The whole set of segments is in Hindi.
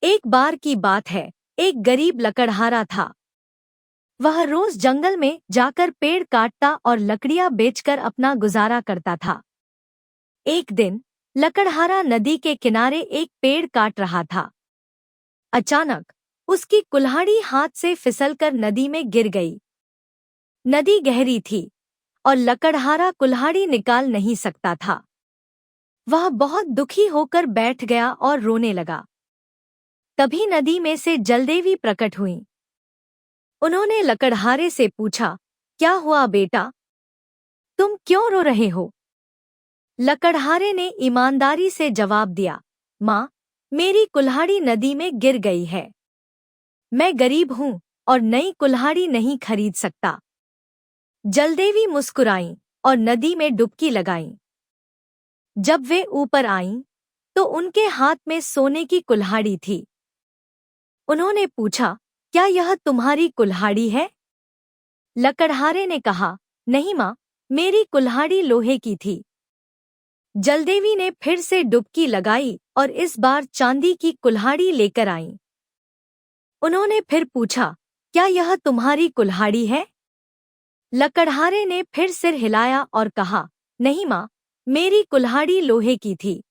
एक बार की बात है, एक गरीब लकड़हारा था। वह रोज जंगल में जाकर पेड़ काटता और लकड़ियां बेचकर अपना गुजारा करता था। एक दिन लकड़हारा नदी के किनारे एक पेड़ काट रहा था। अचानक उसकी कुल्हाड़ी हाथ से फिसलकर नदी में गिर गई। नदी गहरी थी और लकड़हारा कुल्हाड़ी निकाल नहीं सकता था। वह बहुत दुखी होकर बैठ गया और रोने लगा। तभी नदी में से जलदेवी प्रकट हुईं। उन्होंने लकड़हारे से पूछा, क्या हुआ बेटा, तुम क्यों रो रहे हो? लकड़हारे ने ईमानदारी से जवाब दिया, माँ, मेरी कुल्हाड़ी नदी में गिर गई है। मैं गरीब हूँ और नई कुल्हाड़ी नहीं खरीद सकता। जलदेवी मुस्कुराईं और नदी में डुबकी लगाईं। जब वे ऊपर आईं, तो उनके हाथ में सोने की कुल्हाड़ी थी। उन्होंने पूछा, क्या यह तुम्हारी कुल्हाड़ी है? लकड़हारे ने कहा, नहीं माँ, मेरी कुल्हाड़ी लोहे की थी। जलदेवी ने फिर से डुबकी लगाई और इस बार चांदी की कुल्हाड़ी लेकर आईं। उन्होंने फिर पूछा, क्या यह तुम्हारी कुल्हाड़ी है? लकड़हारे ने फिर सिर हिलाया और कहा, नहीं माँ, मेरी कुल्हाड़ी लोहे की थी।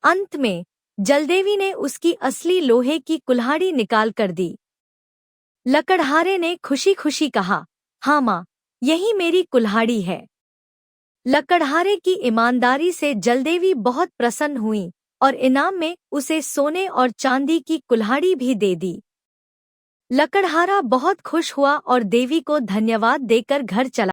अंत में जलदेवी ने उसकी असली लोहे की कुल्हाड़ी निकाल कर दी। लकड़हारे ने खुशी खुशी कहा, हाँ माँ, यही मेरी कुल्हाड़ी है। लकड़हारे की ईमानदारी से जलदेवी बहुत प्रसन्न हुई और इनाम में उसे सोने और चांदी की कुल्हाड़ी भी दे दी। लकड़हारा बहुत खुश हुआ और देवी को धन्यवाद देकर घर चला।